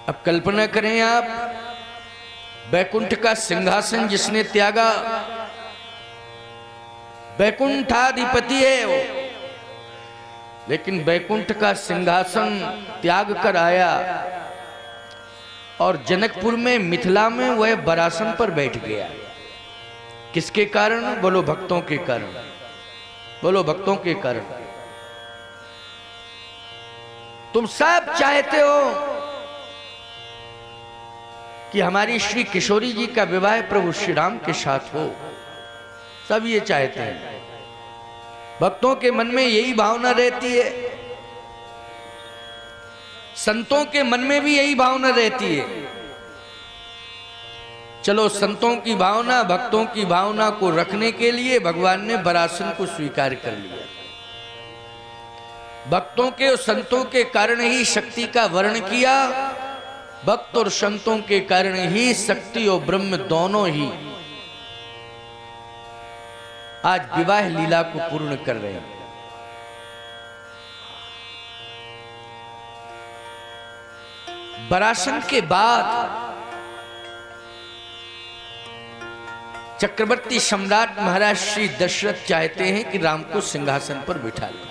अब कल्पना करें आप, बैकुंठ का सिंहासन जिसने त्यागा, बैकुंठाधिपति है वो, लेकिन बैकुंठ का सिंहासन त्याग कर आया और जनकपुर में, मिथिला में वह बरासन पर बैठ गया। किसके कारण? बोलो भक्तों के कारण, बोलो भक्तों के कारण। तुम सब चाहते हो कि हमारी श्री किशोरी जी का विवाह प्रभु श्री राम के साथ हो, सब ये चाहते हैं। भक्तों के मन में यही भावना रहती है, संतों के मन में भी यही भावना रहती है। चलो, संतों की भावना, भक्तों की भावना को रखने के लिए भगवान ने बरासन को स्वीकार कर लिया। भक्तों के और संतों के कारण ही शक्ति का वर्ण किया, भक्त और संतों के कारण ही शक्ति और ब्रह्म दोनों ही आज विवाह लीला को पूर्ण कर रहे हैं। बरासन के बाद चक्रवर्ती सम्राट महाराज श्री दशरथ चाहते हैं कि राम को सिंहासन पर बिठा लें,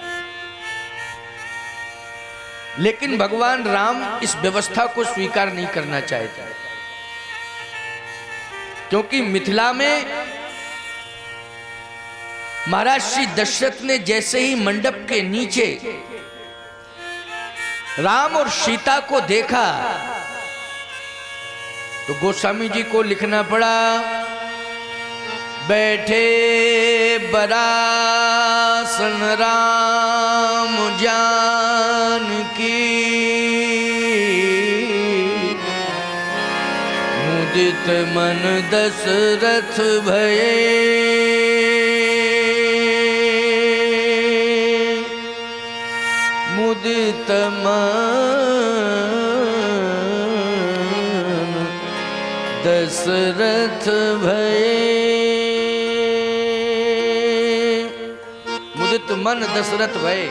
लेकिन भगवान राम इस व्यवस्था को स्वीकार नहीं करना चाहते, क्योंकि मिथिला में महाराज श्री दशरथ ने जैसे ही मंडप के नीचे राम और सीता को देखा तो गोस्वामी जी को लिखना पड़ा, बैठे बरासन राम जानकी, मुदित मन दशरथ भये, मुदित मन दशरथ भये, मुदित मन दशरथ भये।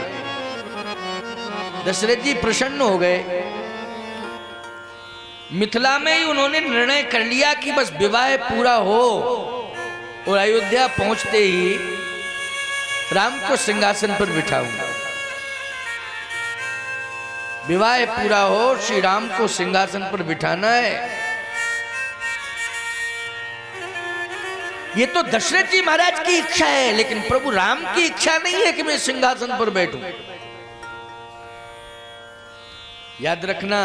दशरथ जी प्रसन्न हो गए। मिथिला में ही उन्होंने निर्णय कर लिया कि बस विवाह पूरा हो, और अयोध्या पहुंचते ही राम को सिंहासन पर बिठाऊंगा। विवाह पूरा हो, श्री राम को सिंहासन पर बिठाना है। ये तो दशरथ जी महाराज की इच्छा है, लेकिन प्रभु राम की इच्छा नहीं है कि मैं सिंहासन पर बैठूं। याद रखना,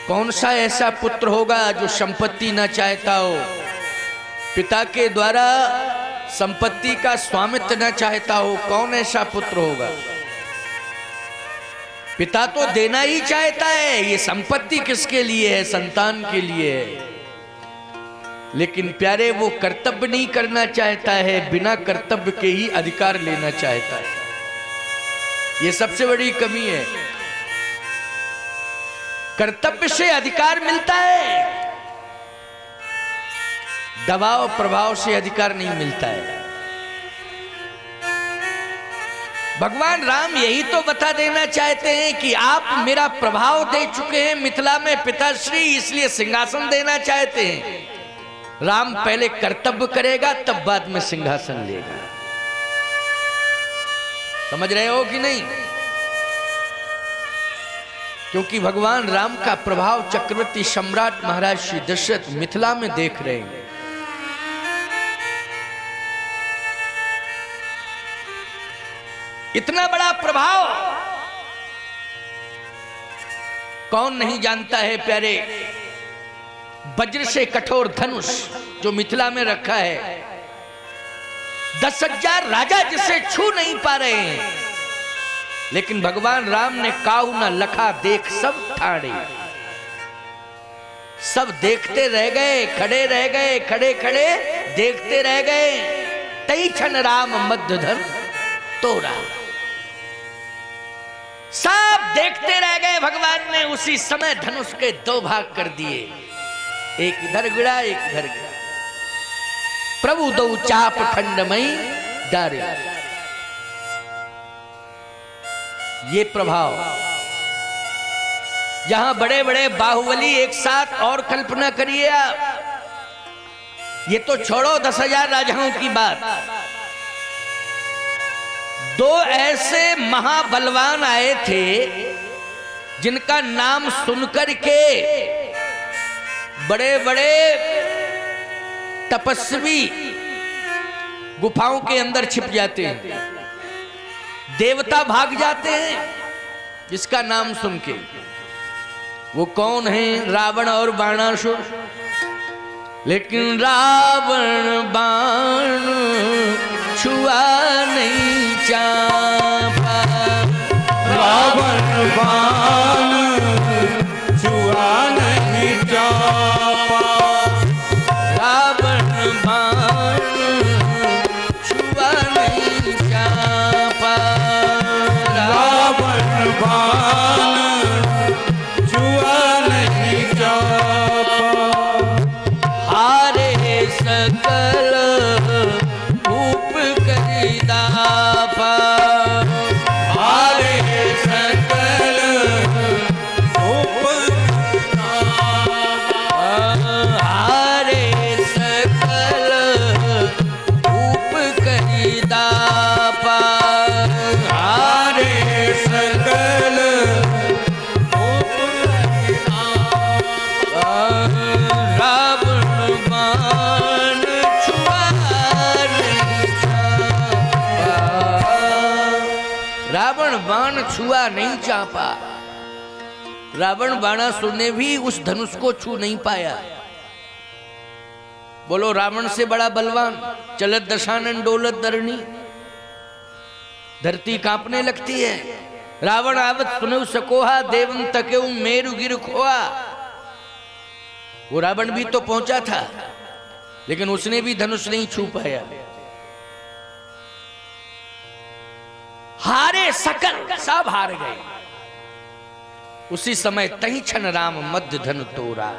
कौन सा ऐसा पुत्र होगा जो संपत्ति ना चाहता हो, पिता के द्वारा संपत्ति का स्वामित्व न चाहता हो? कौन ऐसा पुत्र होगा? पिता तो देना ही चाहता है, ये संपत्ति किसके लिए है? संतान के लिए है। लेकिन प्यारे, वो कर्तव्य नहीं करना चाहता है, बिना कर्तव्य के ही अधिकार लेना चाहता है। ये सबसे बड़ी कमी है। कर्तव्य से अधिकार मिलता है, दबाव प्रभाव से अधिकार नहीं मिलता है। भगवान राम यही तो बता देना चाहते हैं कि आप मेरा प्रभाव दे चुके हैं मिथिला में पिताश्री, इसलिए सिंहासन देना चाहते हैं। राम पहले कर्तव्य करेगा, तब बाद में सिंहासन लेगा। समझ रहे हो कि नहीं? क्योंकि भगवान राम का प्रभाव चक्रवर्ती सम्राट महाराज श्री दशरथ मिथिला में देख रहे हैं। इतना बड़ा प्रभाव कौन नहीं जानता है प्यारे। वज्र से कठोर धनुष जो मिथिला में रखा है, 10,000 राजा जिसे छू नहीं पा रहे हैं, लेकिन भगवान राम ने काऊ न लखा देख सब ठाड़े। सब देखते रह गए, खड़े रह गए, खड़े खड़े देखते रह गए। तई क्षण राम मध्य धर तोड़ा। सब देखते रह गए। भगवान ने उसी समय धनुष के 2 भाग कर दिए, एक इधर गिरा, एक इधर गिरा। प्रभु दो चाप खंडमई डारे। ये प्रभाव जहां बड़े बड़े बाहुबली एक साथ, और कल्पना करिए आप, ये तो छोड़ो 10,000 राजाओं की बात, 2 ऐसे महाबलवान आए थे जिनका नाम सुनकर के बड़े बड़े तपस्वी गुफाओं के अंदर छिप जाते हैं, देवता भाग जाते हैं जिसका नाम सुन के। वो कौन है? रावण और बाणासुर। लेकिन रावण बाण छुआ नहीं चापा, रावण बाण छुआ नहीं चापा, रावण बाण छुआ नहीं चापा, रावण बाण छुआ नहीं चापा। हारे सकल रूप करिदापा, हारे सकल रूप हारे सकल रूप करिदापा, हारे सकल रावण बाण छुआ नहीं चापा, रावण बाण छुआ नहीं चापा। रावण बाणासुर ने भी उस धनुष को छू नहीं पाया। बोलो, रावण से बड़ा बलवान, चलत दशानन डोलत धरणी, धरती कांपने लगती है। रावण आवत सुनऊ सकोहा, देवन तकेऊ मेरु गिर खोआ। वो रावण भी तो पहुंचा था, लेकिन उसने भी धनुष नहीं छू पाया। हारे सकल, सब हार गए। उसी समय तही छन राम मध्य धन तोरा,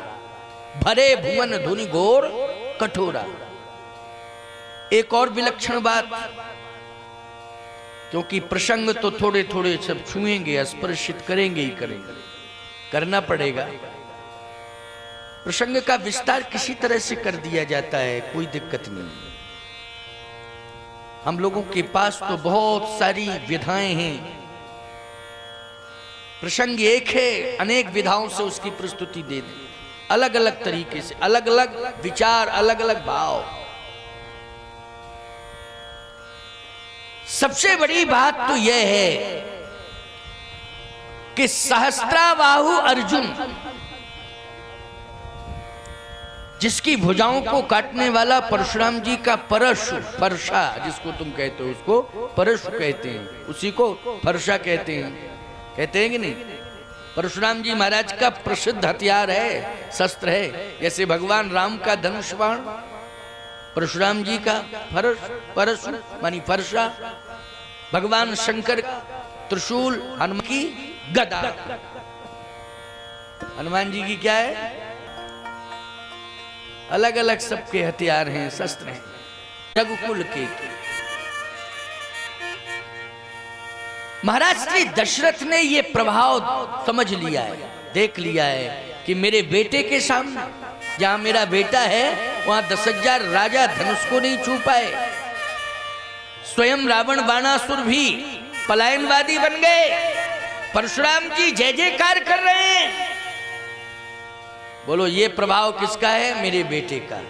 भरे भुवन धुनि घोर कठोरा। एक और विलक्षण बात, क्योंकि प्रसंग तो थोड़े थोड़े सब छुएंगे, स्पर्शित करेंगे ही करेंगे, करना पड़ेगा। प्रसंग का विस्तार किसी तरह से कर दिया जाता है, कोई दिक्कत नहीं। हम लोगों के पास तो बहुत सारी विधाएं हैं, प्रसंग एक है, अनेक विधाओं से उसकी प्रस्तुति दे दें, अलग अलग तरीके से, अलग अलग विचार, अलग अलग भाव। सबसे बड़ी बात तो यह है कि सहस्त्राबाहु अर्जुन, जिसकी भुजाओं को काटने वाला परशुराम जी का परशु, फरसा जिसको तुम कहते हो, उसको परशु कहते हैं, उसी को फरसा कहते हैं, कहते हैं कि नहीं? परशुराम जी महाराज का प्रसिद्ध हथियार है, शस्त्र है। जैसे भगवान राम का धनुष बाण, परशुराम जी का परशु मानी फरसा, भगवान शंकर त्रिशूल, हनुमान की गदा। हनुमान जी की क्या है? अलग अलग सबके हथियार हैं, शस्त्र हैं। रघुकुल के महाराज श्री दशरथ ने ये प्रभाव समझ लिया है, देख लिया है कि मेरे बेटे के सामने, जहां मेरा बेटा है वहां 10,000 राजा धनुष को नहीं छू पाए। स्वयं रावण बाणासुर भी पलायनवादी बन गए, परशुराम जी जय जयकार कर रहे हैं। बोलो, ये प्रभाव किसका है? मेरे बेटे का।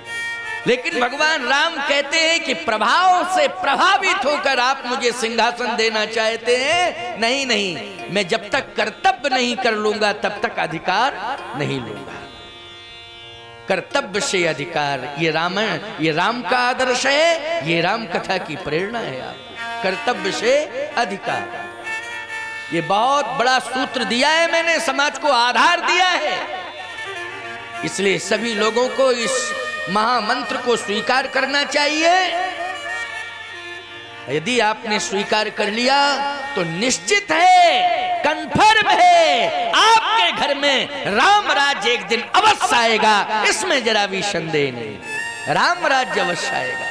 लेकिन भगवान राम कहते हैं कि प्रभाव से प्रभावित होकर आप मुझे सिंहासन देना चाहते हैं? नहीं नहीं, मैं जब तक कर्तव्य नहीं कर लूंगा तब तक अधिकार नहीं लूंगा। कर्तव्य से अधिकार, ये रामायण, ये राम का आदर्श है, ये राम कथा की प्रेरणा है। आप कर्तव्य से अधिकार, ये बहुत बड़ा सूत्र दिया है मैंने, समाज को आधार दिया है। इसलिए सभी लोगों को इस महामंत्र को स्वीकार करना चाहिए। यदि आपने स्वीकार कर लिया तो निश्चित है, कंफर्म है, आपके घर में राम राज्य एक दिन अवश्य आएगा, इसमें जरा भी संदेह नहीं। राम राज्य अवश्य आएगा।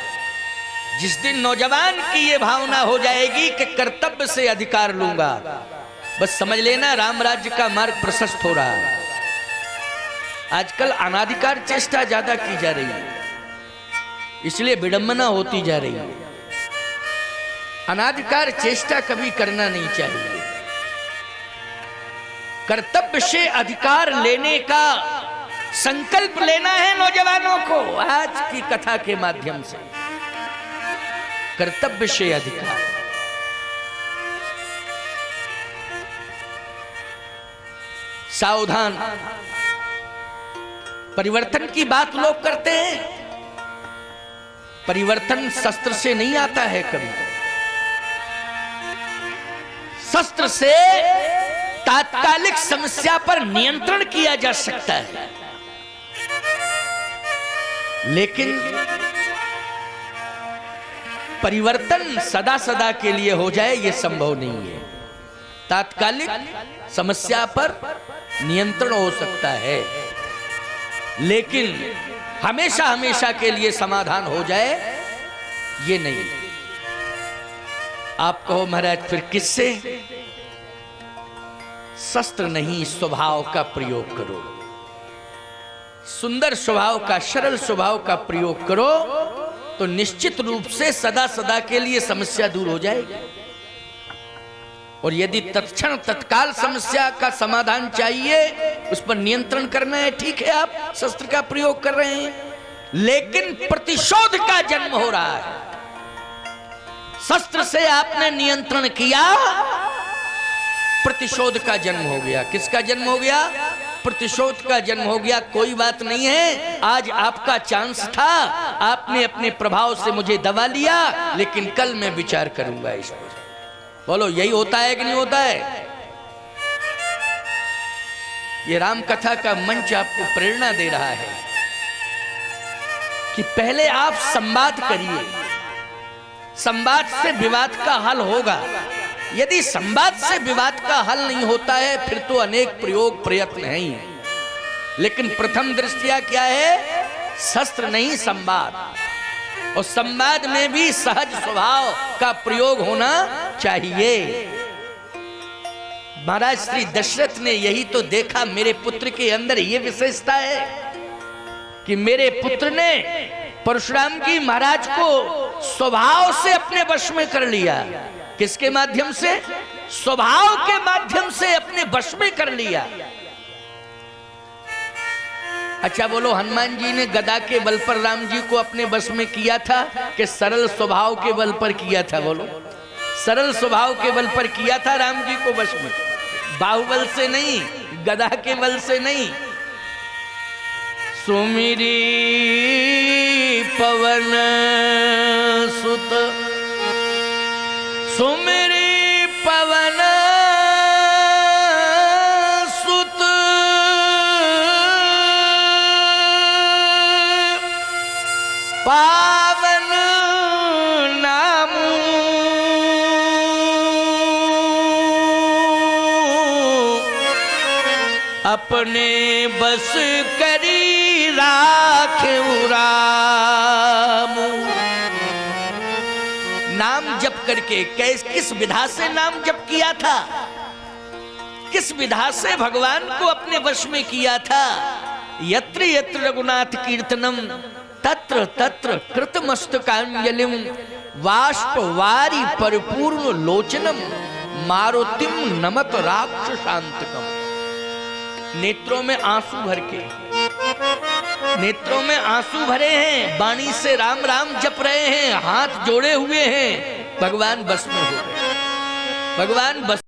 जिस दिन नौजवान की ये भावना हो जाएगी कि कर्तव्य से अधिकार लूंगा, बस समझ लेना राम राज्य का मार्ग प्रशस्त हो रहा है। आजकल अनाधिकार चेष्टा ज्यादा की जा रही है, इसलिए विडंबना होती जा रही है। अनाधिकार चेष्टा कभी करना नहीं चाहिए। कर्तव्य से अधिकार लेने का संकल्प लेना है नौजवानों को आज की कथा के माध्यम से। कर्तव्य से अधिकार। सावधान। परिवर्तन की बात लोग करते हैं, परिवर्तन शस्त्र से नहीं आता है कभी। शस्त्र से तात्कालिक समस्या पर नियंत्रण किया जा सकता है, लेकिन परिवर्तन सदा सदा के लिए हो जाए यह संभव नहीं है। तात्कालिक समस्या पर नियंत्रण हो सकता है, लेकिन हमेशा हमेशा के लिए समाधान हो जाए ये नहीं। आप कहो महाराज फिर किससे? शस्त्र नहीं, स्वभाव का प्रयोग करो। सुंदर स्वभाव का, सरल स्वभाव का प्रयोग करो तो निश्चित रूप से सदा सदा के लिए समस्या दूर हो जाएगी। और यदि तत्क्षण तत्काल समस्या का समाधान चाहिए, उस पर नियंत्रण करना है, ठीक है आप शस्त्र का प्रयोग कर रहे हैं, लेकिन प्रतिशोध का जन्म हो रहा है। शस्त्र से आपने नियंत्रण किया, प्रतिशोध का जन्म हो गया। किसका जन्म हो गया? प्रतिशोध का जन्म हो गया। कोई बात नहीं है, आज आपका चांस था, आपने अपने प्रभाव से मुझे दबा लिया, लेकिन कल मैं विचार करूंगा इस पर। बोलो यही होता है कि नहीं होता है? ये राम कथा का मंच आपको प्रेरणा दे रहा है कि पहले आप संवाद करिए, संवाद से विवाद का हल होगा। यदि संवाद से विवाद का हल नहीं होता है फिर तो अनेक प्रयोग प्रयत्न हैं, लेकिन प्रथम दृष्टया क्या है? शस्त्र नहीं, संवाद। और संवाद में भी सहज स्वभाव का प्रयोग होना चाहिए। महाराज श्री दशरथ ने यही तो देखा, मेरे पुत्र के अंदर यह विशेषता है कि मेरे पुत्र ने परशुराम जी महाराज को स्वभाव से अपने वश में कर लिया। किसके माध्यम से? स्वभाव के माध्यम से अपने वश में कर लिया। अच्छा बोलो, हनुमान जी ने गदा के बल पर राम जी को अपने वश में किया था कि सरल स्वभाव के बल पर किया था? बोलो, सरल स्वभाव के बल पर किया था राम जी को वश में, बाहुबल से नहीं, गदा के बल से नहीं। सुमिरी पवन सुत, सुमिरी पवन सुत, पावन नामू, अपने बस करी राखे रामू। नाम जप करके किस विधा से नाम जप किया था? किस विधा से भगवान को अपने वश में किया था? यत्र यत्र रघुनाथ कीर्तनम तत्र तत्र कृतमस्तकांजलिम वाष्प वारी परिपूर्ण लोचनम मारुतिम नमत राक्षसांतकम। नेत्रों में आंसू भर के, नेत्रों में आंसू भरे हैं, वाणी से राम राम जप रहे हैं, हाथ जोड़े हुए हैं, भगवान बस में हो गए। भगवान बस